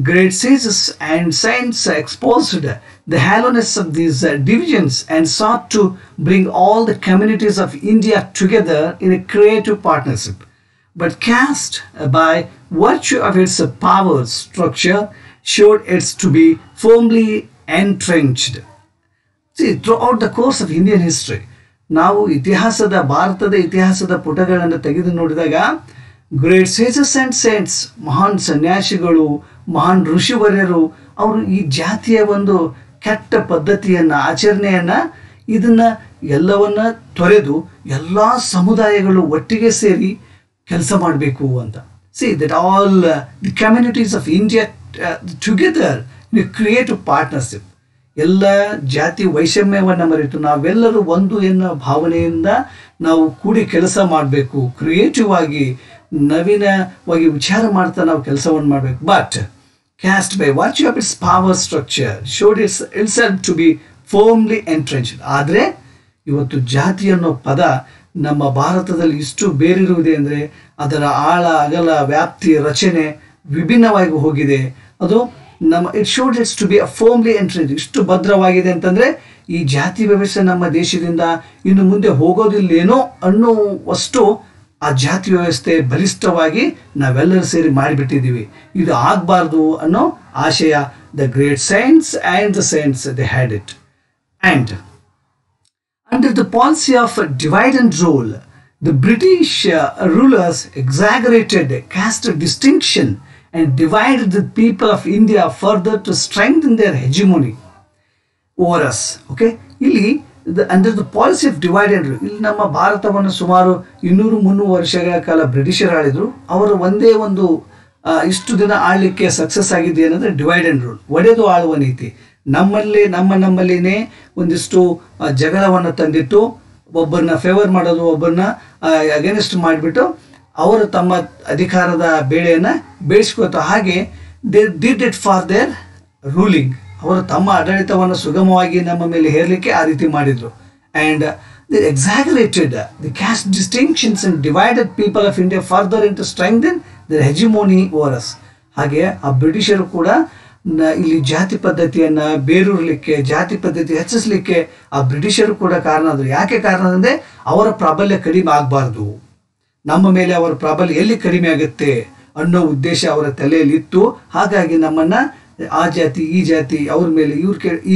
great sages and saints exposed the hollowness of these divisions and sought to bring all the communities of India together in a creative partnership. But caste, by virtue of its power structure, showed it to be firmly entrenched. See, throughout the course of Indian history, ನಾವು ಇತಿಹಾಸದ ಭಾರತದ ಇತಿಹಾಸದ ಪುಟಗಳನ್ನು ತೆಗೆದು ನೋಡಿದಾಗ great sages and saints, ಮಹಾನ್ ಸನ್ಯಾಸಿಗಳು, ಮಹಾನ್ ಋಷಿವರ್ಯರು, ಅವರು ಈ ಜಾತಿಯ ಒಂದು ಕೆಟ್ಟ ಪದ್ಧತಿಯನ್ನು, ಆಚರಣೆಯನ್ನು, ಇದನ್ನು ಎಲ್ಲವನ್ನ ತೊರೆದು ಎಲ್ಲ ಸಮುದಾಯಗಳು ಒಟ್ಟಿಗೆ ಸೇರಿ ಕೆಲಸ ಮಾಡಬೇಕು ಅಂತ. See that all the communities of India together in a creative partnership. ಎಲ್ಲ ಜಾತಿ ವೈಷಮ್ಯವನ್ನು ಮರೆತು ನಾವೆಲ್ಲರೂ ಒಂದು ಎನ್ನುವ ಭಾವನೆಯಿಂದ ನಾವು ಕೂಡಿ ಕೆಲಸ ಮಾಡಬೇಕು, ಕ್ರಿಯೇಟಿವ್ ಆಗಿ ನವೀನವಾಗಿ ವಿಚಾರ ಮಾಡ್ತಾ ನಾವು ಕೆಲಸವನ್ನು ಮಾಡಬೇಕು. But caste by virtue of its power structure showed itself to be firmly entrenched. ಆದರೆ ಇವತ್ತು ಜಾತಿ ಅನ್ನೋ ಪದ ನಮ್ಮ ಭಾರತದಲ್ಲಿ ಇಷ್ಟು ಬೇರಿರುವುದೇ ಅಂದರೆ ಅದರ ಆಳ, ಅಗಲ, ವ್ಯಾಪ್ತಿ, ರಚನೆ ವಿಭಿನ್ನವಾಗಿ ಹೋಗಿದೆ. ಅದು it showed its to be firmly entrench. ಇಷ್ಟು ಭದ್ರವಾಗಿದೆ ಅಂತಂದರೆ ಈ ಜಾತಿ ವ್ಯವಸ್ಥೆ ನಮ್ಮ ದೇಶದಿಂದ ಇನ್ನು ಮುಂದೆ ಹೋಗೋದಿಲ್ಲೇನೋ ಅನ್ನುವಷ್ಟು ಆ ಜಾತಿ ವ್ಯವಸ್ಥೆ ಬಲಿಷ್ಠವಾಗಿ ನಾವೆಲ್ಲರೂ ಸೇರಿ ಮಾಡಿಬಿಟ್ಟಿದ್ದೀವಿ. ಇದು ಆಗಬಾರ್ದು ಅನ್ನೋ ಆಶಯ the great science and the science they had it. And under the policy of divide and rule, the British rulers exaggerated caste distinction and divided the people of India further to strengthen their hegemony over us. Okay, ಇಲ್ಲಿ under the policy of divide and rule, ಇಲ್ಲಿ ನಮ್ಮ ಭಾರತವನ್ನು ಸುಮಾರು 200-300 ವರ್ಷಗಳ ಕಾಲ ಬ್ರಿಟಿಷರು ಆಳಿದ್ರು. ಅವರು ಒಂದೇ ಒಂದು ಇಷ್ಟು ದಿನ ಆಳಲಿಕ್ಕೆ ಸಕ್ಸಸ್ ಆಗಿದೆ ಏನಂದರೆ ಡಿವೈಡ್ ಆ್ಯಂಡ್ ರೂಲ್, ಒಡೆದು ಆಳುವ ನೀತಿ. ನಮ್ಮಲ್ಲಿನೇ ಒಂದಿಷ್ಟು ಜಗಳವನ್ನು ತಂದಿಟ್ಟು ಒಬ್ಬರನ್ನ ಫೇವರ್ ಮಾಡೋದು, ಒಬ್ಬರನ್ನ ಅಗೇನೆಸ್ಟ್ ಮಾಡಿಬಿಟ್ಟು ಅವರು ತಮ್ಮ ಅಧಿಕಾರದ ಬೇಳೆಯನ್ನು ಬೇಯಿಸ್ಕೋತ ಹಾಗೆ they did it for there ruling. ಅವರು ತಮ್ಮ ಆಡಳಿತವನ್ನು ಸುಗಮವಾಗಿ ನಮ್ಮ ಮೇಲೆ ಹೇರಲಿಕ್ಕೆ ಆ ರೀತಿ ಮಾಡಿದರು. And they exaggerated the caste distinctions and divided people of India further in to strengthen their hegemony over us. ಹಾಗೆ ಆ ಬ್ರಿಟಿಷರು ಕೂಡ ಇಲ್ಲಿ ಜಾತಿ ಪದ್ಧತಿಯನ್ನು ಬೇರೂರಲಿಕ್ಕೆ, ಜಾತಿ ಪದ್ಧತಿ ಹೆಚ್ಚಿಸಲಿಕ್ಕೆ ಆ ಬ್ರಿಟಿಷರು ಕೂಡ ಕಾರಣ ಆದರು. ಯಾಕೆ ಕಾರಣ ಅಂದರೆ ಅವರ ಪ್ರಾಬಲ್ಯ ಕಡಿಮೆ ಆಗಬಾರ್ದು, ನಮ್ಮ ಮೇಲೆ ಅವರ ಪ್ರಾಬಲ್ಯ ಎಲ್ಲಿ ಕಡಿಮೆ ಆಗುತ್ತೆ ಅನ್ನೋ ಉದ್ದೇಶ ಅವರ ತಲೆಯಲ್ಲಿ ಇತ್ತು. ಹಾಗಾಗಿ ನಮ್ಮನ್ನು ಆ ಜಾತಿ ಈ ಜಾತಿ ಅವ್ರ ಮೇಲೆ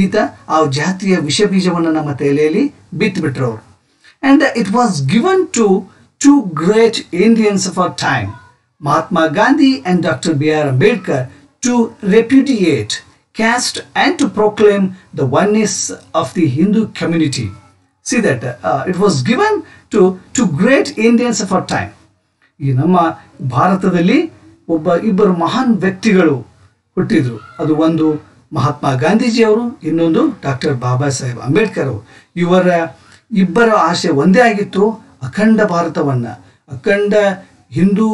ಈತ ಆ ಜಾತಿಯ ವಿಷ ಬೀಜವನ್ನು ನಮ್ಮ ತಲೆಯಲ್ಲಿ ಬಿತ್ತುಬಿಟ್ರು ಅವರು. And it was given to two great Indians of our time, Mahatma Gandhi and doctor B.R. Ambedkar, to repudiate caste and to proclaim the oneness of the Hindu community. See that it was given to great Indians of our time. ಈ ನಮ್ಮ ಭಾರತದಲ್ಲಿ ಇಬ್ಬರು ಮಹಾನ್ ವ್ಯಕ್ತಿಗಳು ಹುಟ್ಟಿದ್ರು. ಅದು ಒಂದು ಮಹಾತ್ಮ ಗಾಂಧೀಜಿಯವರು, ಇನ್ನೊಂದು ಡಾಕ್ಟರ್ ಬಾಬಾ ಸಾಹೇಬ್ ಅಂಬೇಡ್ಕರ್ ಅವರು. ಇವರ ಇಬ್ಬರ ಆಶೆ ಒಂದೇ ಆಗಿತ್ತು, ಅಖಂಡ ಭಾರತವನ್ನು, ಅಖಂಡ ಹಿಂದೂ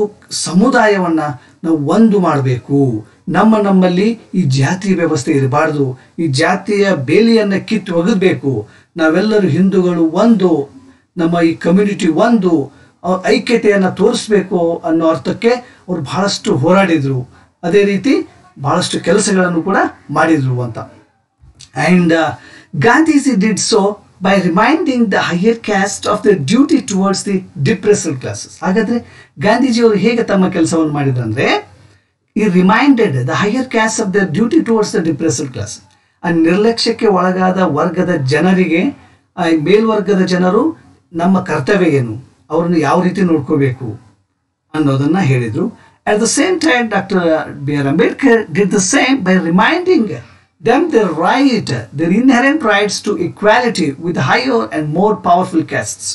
ಸಮುದಾಯವನ್ನು ನಾವು ಒಂದು ಮಾಡಬೇಕು. ನಮ್ಮಲ್ಲಿ ಈ ಜಾತಿ ವ್ಯವಸ್ಥೆ ಇರಬಾರ್ದು, ಈ ಜಾತಿಯ ಬೇಲಿಯನ್ನು ಕಿತ್ತು ಒಗೆದಬೇಕು, ನಾವೆಲ್ಲರೂ ಹಿಂದೂಗಳು ಒಂದು, ನಮ್ಮ ಈ ಕಮ್ಯುನಿಟಿ ಒಂದು, ಐಕ್ಯತೆಯನ್ನು ತೋರಿಸ್ಬೇಕು ಅನ್ನೋ ಅರ್ಥಕ್ಕೆ ಅವರು ಬಹಳಷ್ಟು ಹೋರಾಡಿದರು. ಅದೇ ರೀತಿ ಬಹಳಷ್ಟು ಕೆಲಸಗಳನ್ನು ಕೂಡ ಮಾಡಿದರು ಅಂತ. And Gandhiji did so by reminding the higher caste of their duty towards the depressed classes. ಹಾಗಾದರೆ ಗಾಂಧೀಜಿಯವರು ಹೇಗೆ ತಮ್ಮ ಕೆಲಸವನ್ನು ಮಾಡಿದ್ರು ಅಂದರೆ, ಈ reminded the higher caste of their duty towards the depressed class. ಆ ನಿರ್ಲಕ್ಷ್ಯಕ್ಕೆ ಒಳಗಾದ ವರ್ಗದ ಜನರಿಗೆ, ಮೇಲ್ವರ್ಗದ ಜನರು ನಮ್ಮ ಕರ್ತವ್ಯ ಏನು, ಅವ್ರನ್ನ ಯಾವ ರೀತಿ ನೋಡ್ಕೋಬೇಕು ಅನ್ನೋದನ್ನು ಹೇಳಿದರು. At the same time doctor B.R. Ambedkar did the same by reminding them their right, their inherent rights to equality with higher and more powerful castes.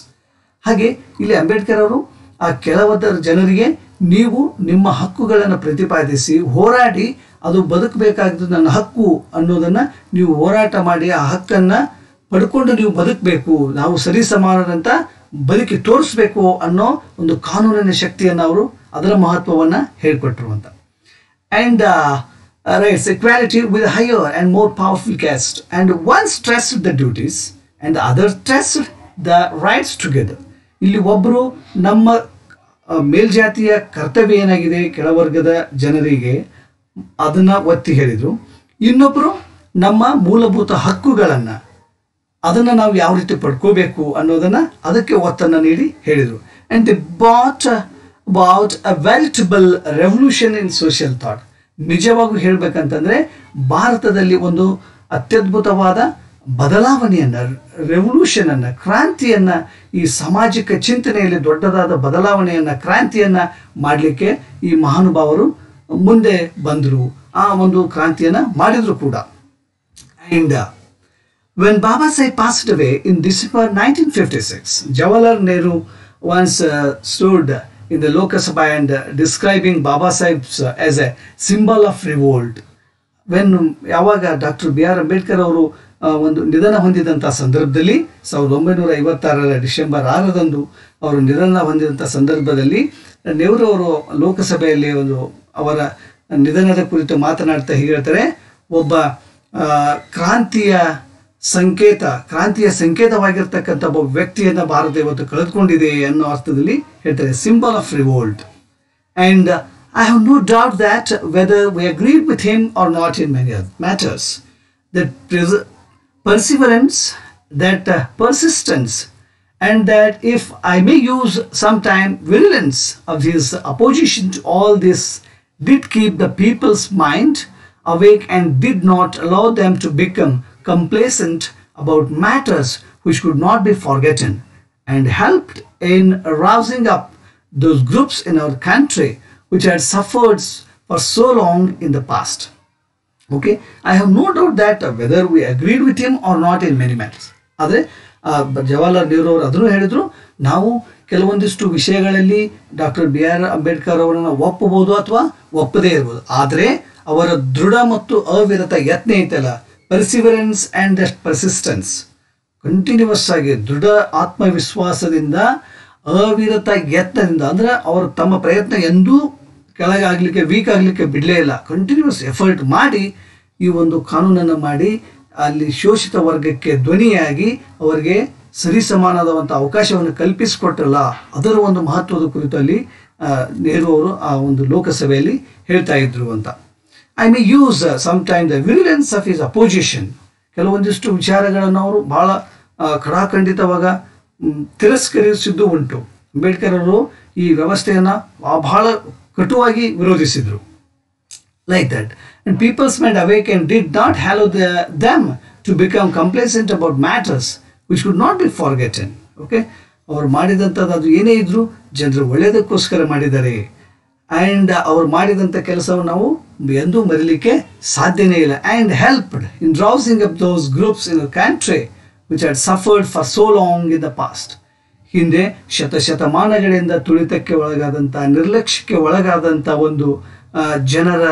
ಹಾಗೆ ಇಲ್ಲಿ ಅಂಬೇಡ್ಕರ್ ಅವರು ಆ ಕೆಲವದ ಜನರಿಗೆ ನೀವು ನಿಮ್ಮ ಹಕ್ಕುಗಳನ್ನು ಪ್ರತಿಪಾದಿಸಿ ಹೋರಾಡಿ, ಅದು ಬದುಕಬೇಕಾದ್ದು ನನ್ನ ಹಕ್ಕು ಅನ್ನೋದನ್ನು ನೀವು ಹೋರಾಟ ಮಾಡಿ ಆ ಹಕ್ಕನ್ನು ಪಡ್ಕೊಂಡು ನೀವು ಬದುಕಬೇಕು, ನಾವು ಸರಿ ಸಮಾನರಂತ ಬದುಕಿ ತೋರಿಸ್ಬೇಕು ಅನ್ನೋ ಒಂದು ಕಾನೂನಿನ ಶಕ್ತಿಯನ್ನು ಅವರು ಅದರ ಮಹತ್ವವನ್ನು ಹೇಳಿಕೊಟ್ರು ಅಂತ. And rights, equality with a higher and more powerful caste, and one stressed the duties and the other stressed the rights together. ಇಲ್ಲಿ ಒಬ್ಬರು ನಮ್ಮ ಮೇಲ್ಜಾತಿಯ ಕರ್ತವ್ಯ ಏನಾಗಿದೆ ಕೆಳವರ್ಗದ ಜನರಿಗೆ ಅದನ್ನ ಒತ್ತಿ ಹೇಳಿದ್ರು, ಇನ್ನೊಬ್ಬರು ನಮ್ಮ ಮೂಲಭೂತ ಹಕ್ಕುಗಳನ್ನು ಅದನ್ನು ನಾವು ಯಾವ ರೀತಿ ಪಡ್ಕೋಬೇಕು ಅನ್ನೋದನ್ನ ಅದಕ್ಕೆ ಒತ್ತನ್ನು ನೀಡಿ ಹೇಳಿದರು. And they bought about a veritable revolution in social thought. ನಿಜವಾಗೂ ಹೇಳಬೇಕಂತಂದ್ರೆ ಭಾರತದಲ್ಲಿ ಒಂದು ಅತ್ಯದ್ಭುತವಾದ ಬದಲಾವಣೆಯನ್ನು, ರೆವಲ್ಯೂಷನನ್ನು, ಕ್ರಾಂತಿಯನ್ನು, ಈ ಸಾಮಾಜಿಕ ಚಿಂತನೆಯಲ್ಲಿ ದೊಡ್ಡದಾದ ಬದಲಾವಣೆಯನ್ನು, ಕ್ರಾಂತಿಯನ್ನು ಮಾಡಲಿಕ್ಕೆ ಈ ಮಹಾನುಭಾವರು ಮುಂದೆ ಬಂದರು, ಆ ಒಂದು ಕ್ರಾಂತಿಯನ್ನು ಮಾಡಿದ್ರು ಕೂಡ. And when Baba Sahib passed away in December 1956, Jawaharlal Nehru once stood in the Lok Sabha and describing Baba Sahib as a symbol of revolt. When ಯಾವಾಗ ಡಾಕ್ಟರ್ B.R. ಅಂಬೇಡ್ಕರ್ ಅವರು ಒಂದು ನಿಧನ ಹೊಂದಿದಂಥ ಸಂದರ್ಭದಲ್ಲಿ 1956 ಡಿಸೆಂಬರ್ 6ರಂದು ಅವರು ನಿಧನ ಹೊಂದಿದಂಥ ಸಂದರ್ಭದಲ್ಲಿ ನೆಹರು ಅವರು ಲೋಕಸಭೆಯಲ್ಲಿ ಒಂದು ಅವರ ನಿಧನದ ಕುರಿತು ಮಾತನಾಡ್ತಾ ಹೀಗೆ ಹೇಳ್ತಾರೆ, ಒಬ್ಬ ಕ್ರಾಂತಿಯ ಸಂಕೇತವಾಗಿರ್ತಕ್ಕಂಥ ಒಬ್ಬ ವ್ಯಕ್ತಿಯನ್ನು ಭಾರತ ಇವತ್ತು ಕಳೆದುಕೊಂಡಿದೆ ಅನ್ನೋ ಅರ್ಥದಲ್ಲಿ ಹೇಳ್ತಾರೆ, symbol of revolt. And I have no doubt that whether we agreed with him or not in many matters, that perseverance, that persistence, and that if I may use sometime virulence of his opposition to all this did keep the people's mind awake and did not allow them to become complacent about matters which could not be forgotten, and helped in rousing up those groups in our country which had suffered for so long in the past. Okay, I have no doubt that whether we agreed with him or not in many matters. ಆದರೆ ಜವಾಹರ್ಲಾಲ್ ನೆಹರು ಅವರು ಅದನ್ನು ಹೇಳಿದ್ರು, ನಾವು ಕೆಲವೊಂದಿಷ್ಟು ವಿಷಯಗಳಲ್ಲಿ doctor B.R. Ambedkar ಅವರನ್ನು ಒಪ್ಪಬಹುದು ಅಥವಾ ಒಪ್ಪದೇ ಇರ್ಬೋದು, ಆದರೆ ಅವರ ದೃಢ ಮತ್ತು ಅವಿರತ ಯತ್ನ ಐತಲ್ಲ, perseverance and that persistence, continuous ಆಗಿ ದೃಢ ಆತ್ಮವಿಶ್ವಾಸದಿಂದ ಅವಿರತ ಯತ್ನದಿಂದ, ಅಂದರೆ ಅವರು ತಮ್ಮ ಪ್ರಯತ್ನ ಎಂದೂ ಕೆಳಗಾಗಲಿಕ್ಕೆ ವೀಕ್ ಆಗಲಿಕ್ಕೆ ಬಿಡಲೇ ಇಲ್ಲ, ಕಂಟಿನ್ಯೂಸ್ ಎಫರ್ಟ್ ಮಾಡಿ ಈ ಒಂದು ಕಾನೂನನ್ನು ಮಾಡಿ ಅಲ್ಲಿ ಶೋಷಿತ ವರ್ಗಕ್ಕೆ ಧ್ವನಿಯಾಗಿ ಅವರಿಗೆ ಸರಿಸಮಾನವಾದಂಥ ಅವಕಾಶವನ್ನು ಕಲ್ಪಿಸಿಕೊಟ್ಟಲ್ಲ, ಅದರ ಒಂದು ಮಹತ್ವದ ಕುರಿತು ಅಲ್ಲಿ ನೆಹರು ಅವರು ಆ ಒಂದು ಲೋಕಸಭೆಯಲ್ಲಿ ಹೇಳ್ತಾ ಇದ್ರು ಅಂತ. I may use sometime the virulence of his opposition. ಕೆಲವೊಂದಿಷ್ಟು ವಿಚಾರಗಳನ್ನು ಅವರು ಬಹಳ ಖಡಾಖಂಡಿತವಾಗ ತಿರಸ್ಕರಿಸಿದ್ದು ಉಂಟು. ಅಂಬೇಡ್ಕರ್ ಅವರು ಈ ವ್ಯವಸ್ಥೆಯನ್ನು ಬಹಳ ಕಟುವಾಗಿ ವಿರೋಧಿಸಿದರು. Like that, and people's mind awake and did not allow them to become complacent about matters which could not be forgotten. Okay, ಅವರು ಮಾಡಿದಂಥದ್ದು ಅದು ಏನೇ ಇದ್ರೂ ಜನರು ಒಳ್ಳೆಯದಕ್ಕೋಸ್ಕರ ಮಾಡಿದ್ದಾರೆ, ಆ್ಯಂಡ್ ಅವರು ಮಾಡಿದಂಥ ಕೆಲಸವನ್ನು ನಾವು ಎಂದೂ ಮರೀಲಿಕ್ಕೆ ಸಾಧ್ಯನೇ ಇಲ್ಲ. And helped in rousing up those groups in a country which had suffered for so long in the past. ಹಿಂದೆ ಶತಮಾನಗಳಿಂದ ತುಳಿತಕ್ಕೆ ಒಳಗಾದಂಥ, ನಿರ್ಲಕ್ಷ್ಯಕ್ಕೆ ಒಳಗಾದಂಥ ಒಂದು ಜನರ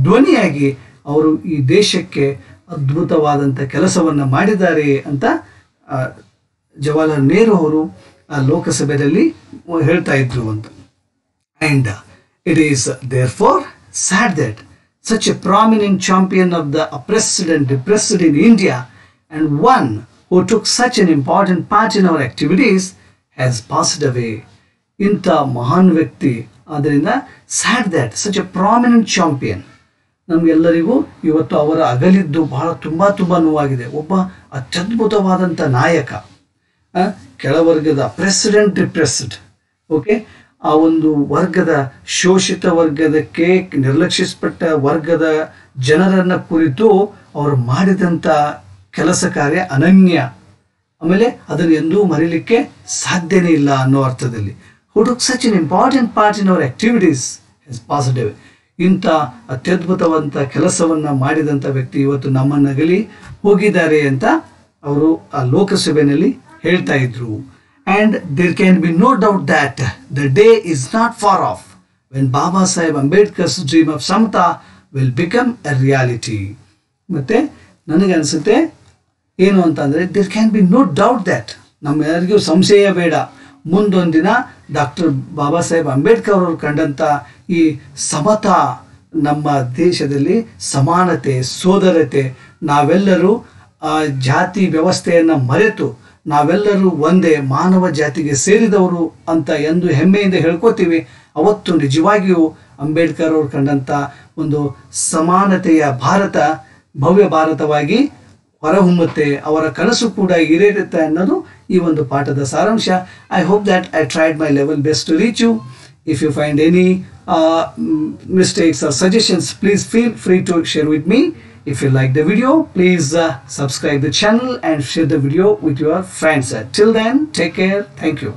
ಧ್ವನಿಯಾಗಿ ಅವರು ಈ ದೇಶಕ್ಕೆ ಅದ್ಭುತವಾದಂಥ ಕೆಲಸವನ್ನು ಮಾಡಿದ್ದಾರೆ ಅಂತ ಜವಾಹರ್ಲಾಲ್ ನೆಹರು ಅವರು ಆ ಲೋಕಸಭೆಯಲ್ಲಿ ಹೇಳ್ತಾ ಇದ್ರು ಅಂತ. And it is therefore sad that such a prominent champion of the oppressed and depressed in India and one who took such an important part in our activities has passed away. ಇಂಥ ಮಹಾನ್ ವ್ಯಕ್ತಿ, ಆದ್ದರಿಂದ sad that such a prominent champion, ನಮಗೆಲ್ಲರಿಗೂ ಇವತ್ತು ಅವರ ಅಗಲಿದ್ದು ಬಹಳ ತುಂಬ ನೋವಾಗಿದೆ. ಒಬ್ಬ ಅತ್ಯದ್ಭುತವಾದಂಥ ನಾಯಕ, ಕೆಳವರ್ಗದ ಪ್ರೆಸಿಡೆಂಟ್ ಡಿಪ್ರೆಸ್ಡ್, ಓಕೆ, ಆ ಒಂದು ವರ್ಗದ ಶೋಷಿತ ವರ್ಗದಕ್ಕೆ ನಿರ್ಲಕ್ಷಿಸಲ್ಪಟ್ಟ ವರ್ಗದ ಜನರನ್ನು ಕುರಿತು ಅವರು ಮಾಡಿದಂಥ ಕೆಲಸ ಕಾರ್ಯ ಅನನ್ಯ, ಆಮೇಲೆ ಅದನ್ನು ಎಂದೂ ಮರೀಲಿಕ್ಕೆ ಸಾಧ್ಯನೇ ಇಲ್ಲ ಅನ್ನೋ ಅರ್ಥದಲ್ಲಿ. who took such an important part in our activities has passed away. ಇಂಥ ಅತ್ಯದ್ಭುತವಂತ ಕೆಲಸವನ್ನು ಮಾಡಿದಂಥ ವ್ಯಕ್ತಿ ಇವತ್ತು ನಮ್ಮನ್ನಗಲಿ ಹೋಗಿದ್ದಾರೆ ಅಂತ ಅವರು ಆ ಲೋಕಸಭೆಯಲ್ಲಿ ಹೇಳ್ತಾ ಇದ್ರು. And there can be no doubt that the day is not far off when Baba Saheb Ambedkar's dream of samata will become a reality. ಮತ್ತು ನನಗನ್ಸುತ್ತೆ ಏನು ಅಂತಂದರೆ there can be no doubt that, ನಮ್ಮೆಲ್ಲರಿಗೂ ಸಂಶಯ ಬೇಡ, ಮುಂದೊಂದಿನ ಡಾಕ್ಟರ್ ಬಾಬಾ ಸಾಹೇಬ್ ಅಂಬೇಡ್ಕರ್ ಅವರು ಕಂಡಂಥ ಈ ಸಮತಾ ನಮ್ಮ ದೇಶದಲ್ಲಿ ಸಮಾನತೆ, ಸೋದರತೆ, ನಾವೆಲ್ಲರೂ ಜಾತಿ ವ್ಯವಸ್ಥೆಯನ್ನು ಮರೆತು ನಾವೆಲ್ಲರೂ ಒಂದೇ ಮಾನವ ಜಾತಿಗೆ ಸೇರಿದವರು ಅಂತ ಎಂದು ಹೆಮ್ಮೆಯಿಂದ ಹೇಳ್ಕೋತೀವಿ. ಅವತ್ತು ನಿಜವಾಗಿಯೂ ಅಂಬೇಡ್ಕರ್ ಅವರು ಕಂಡಂಥ ಒಂದು ಸಮಾನತೆಯ ಭಾರತ ಭವ್ಯ ಭಾರತವಾಗಿ ಹೊರಹೊಮ್ಮುತ್ತೆ, ಅವರ ಕನಸು ಕೂಡ ಈಡೇರುತ್ತೆ ಅನ್ನೋದು ಈ ಒಂದು ಪಾಠದ ಸಾರಾಂಶ. I hope that I tried my level best to reach you. If you find any mistakes or suggestions, please feel free to share with me. If you like the video, please subscribe the channel and share the video with your friends. Till then, take care. Thank you.